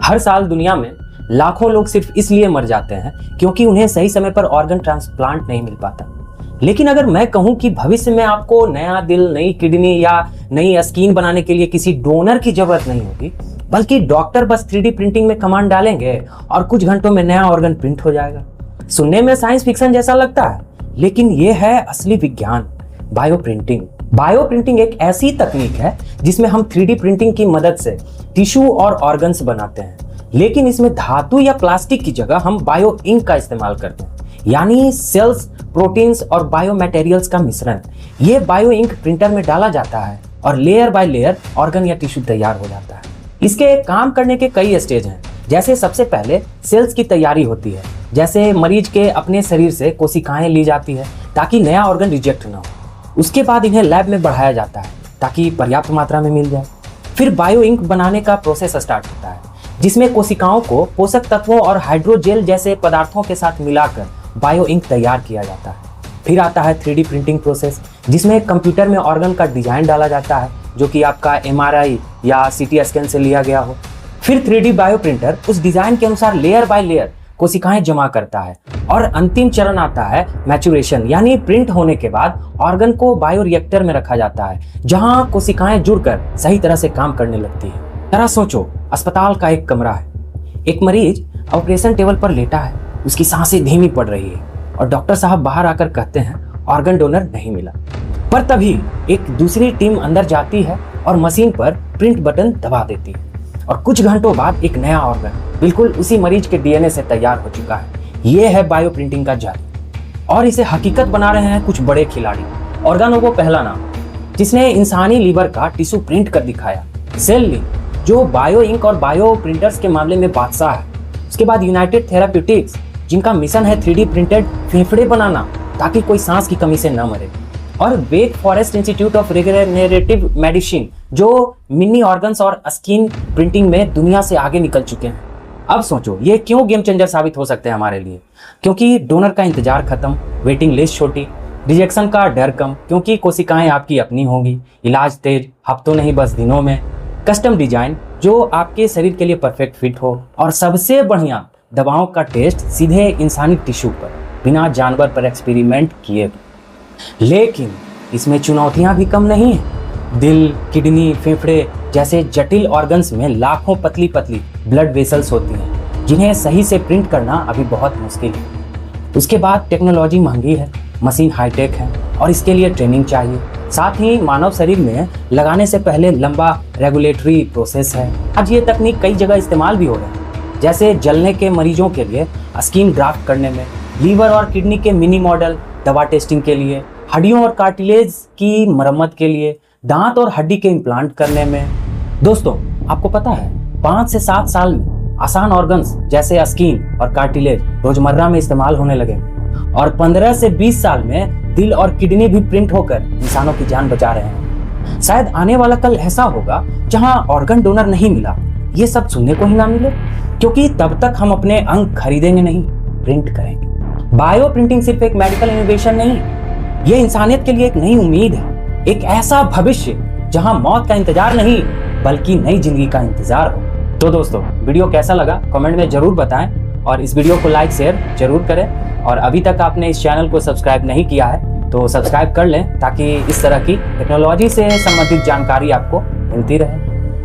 हर साल दुनिया में लाखों लोग सिर्फ इसलिए मर जाते हैं क्योंकि उन्हें सही समय पर ऑर्गन ट्रांसप्लांट नहीं मिल पाता। लेकिन अगर मैं कहूं कि भविष्य में आपको नया दिल, नई किडनी या नई स्किन बनाने के लिए किसी डोनर की जरूरत नहीं होगी, बल्कि डॉक्टर बस 3D प्रिंटिंग में कमांड डालेंगे और कुछ घंटों में नया ऑर्गन प्रिंट हो जाएगा। सुनने में साइंस फिक्शन जैसा लगता है, लेकिन यह है असली विज्ञान, बायो प्रिंटिंग। बायो प्रिंटिंग एक ऐसी तकनीक है जिसमें हम 3D प्रिंटिंग की मदद से टिश्यू और ऑर्गन्स बनाते हैं, लेकिन इसमें धातु या प्लास्टिक की जगह हम बायो इंक का इस्तेमाल करते हैं, यानी सेल्स, प्रोटीन्स और बायो मटेरियल्स का मिश्रण। ये बायो इंक प्रिंटर में डाला जाता है और लेयर बाय लेयर ऑर्गन या टिश्यू तैयार हो जाता है। इसके काम करने के कई स्टेज हैं। जैसे सबसे पहले सेल्स की तैयारी होती है, जैसे मरीज के अपने शरीर से कोशिकाएं ली जाती है ताकि नया ऑर्गन रिजेक्ट ना हो। उसके बाद इन्हें लैब में बढ़ाया जाता है ताकि पर्याप्त मात्रा में मिल जाए। फिर बायो इंक बनाने का प्रोसेस स्टार्ट होता है, जिसमें कोशिकाओं को पोषक तत्वों और हाइड्रोजेल जैसे पदार्थों के साथ मिलाकर बायो इंक तैयार किया जाता है। फिर आता है 3D प्रिंटिंग प्रोसेस, जिसमें कंप्यूटर में ऑर्गन का डिजाइन डाला जाता है, जो कि आपका MRI या CT स्कैन से लिया गया हो। फिर 3D बायो प्रिंटर उस डिजाइन के अनुसार लेयर बाय लेयर कोशिकाएं जमा करता है और अंतिम चरण आता है मैचुरेशन, यानी प्रिंट होने के बाद ऑर्गन को बायो रिएक्टर में रखा जाता है, जहां कोशिकाएं जुड़कर सही तरह से काम करने लगती है। जरा सोचो, अस्पताल का एक कमरा है, एक मरीज ऑपरेशन टेबल पर लेटा है, उसकी सांसें धीमी पड़ रही है और डॉक्टर साहब बाहर आकर कहते हैं ऑर्गन डोनर नहीं मिला। पर तभी एक दूसरी टीम अंदर जाती है और मशीन पर प्रिंट बटन दबा देती है और कुछ घंटों बाद एक नया ऑर्गन बिल्कुल उसी मरीज के DNA से तैयार हो चुका है। ये है बायो प्रिंटिंग का जादू और इसे हकीकत बना रहे हैं कुछ बड़े खिलाड़ी। ऑर्गेनोवो पहला नाम, जिसने इंसानी लीवर का टिश्यू प्रिंट कर दिखाया। सेल, जो बायो इंक और बायो प्रिंटर्स के मामले में बादशाह है। उसके बाद यूनाइटेड थेराप्यूटिक्स, जिनका मिशन है 3D प्रिंटेड फेफड़े बनाना ताकि कोई सांस की कमी से न मरे। और Wake Forest Institute of Regenerative Medicine, जो मिनी ऑर्गन्स और स्किन प्रिंटिंग में दुनिया से आगे निकल चुके हैं। अब सोचो, ये क्यों गेम चेंजर साबित हो सकते हैं हमारे लिए? क्योंकि डोनर का इंतजार खत्म, वेटिंग लिस्ट छोटी, रिजेक्शन का डर कम, क्योंकि कोशिकाएं आपकी अपनी होंगी, इलाज तेज, हफ्तों नहीं बस दिनों में, कस्टम डिजाइन जो आपके शरीर के लिए परफेक्ट फिट हो, और सबसे बढ़िया, दवाओं का टेस्ट सीधे इंसानी टिश्यू पर, बिना जानवर पर एक्सपेरिमेंट किए। लेकिन इसमें चुनौतियां भी कम नहीं है। दिल, किडनी, फेफड़े जैसे जटिल ऑर्गन्स में लाखों पतली पतली ब्लड वेसल्स होती हैं, जिन्हें सही से प्रिंट करना अभी बहुत मुश्किल है। उसके बाद टेक्नोलॉजी महंगी है, मशीन हाईटेक है और इसके लिए ट्रेनिंग चाहिए। साथ ही मानव शरीर में लगाने से पहले लंबा रेगुलेटरी प्रोसेस है। आज ये तकनीक कई जगह इस्तेमाल भी हो रहा है, जैसे जलने के मरीजों के लिए स्किन ड्राफ्ट करने में, लीवर और किडनी के मिनी मॉडल दवा टेस्टिंग के लिए, हड्डियों और कार्टिलेज की मरम्मत के लिए, दांत और हड्डी के इम्प्लांट करने में। दोस्तों, आपको पता है 5 से 7 साल में आसान ऑर्गन्स जैसे स्किन और कार्टिलेज रोजमर्रा में इस्तेमाल होने लगे और 15 से 20 साल में दिल और किडनी भी प्रिंट होकर इंसानों की जान बचा रहे हैं। शायद आने वाला कल ऐसा होगा जहां ऑर्गन डोनर नहीं मिला, ये सब सुनने को ही ना मिले, क्योंकि तब तक हम अपने अंग खरीदेंगे नहीं, प्रिंट करेंगे। बायो प्रिंटिंग सिर्फ एक मेडिकल इनोवेशन नहीं, ये इंसानियत के लिए एक नई उम्मीद है, एक ऐसा भविष्य जहां मौत का इंतजार नहीं बल्कि नई जिंदगी का इंतजार हो। तो दोस्तों, वीडियो कैसा लगा कमेंट में जरूर बताएं और इस वीडियो को लाइक शेयर जरूर करें। और अभी तक आपने इस चैनल को सब्सक्राइब नहीं किया है तो सब्सक्राइब कर लें, ताकि इस तरह की टेक्नोलॉजी से संबंधित जानकारी आपको मिलती रहे।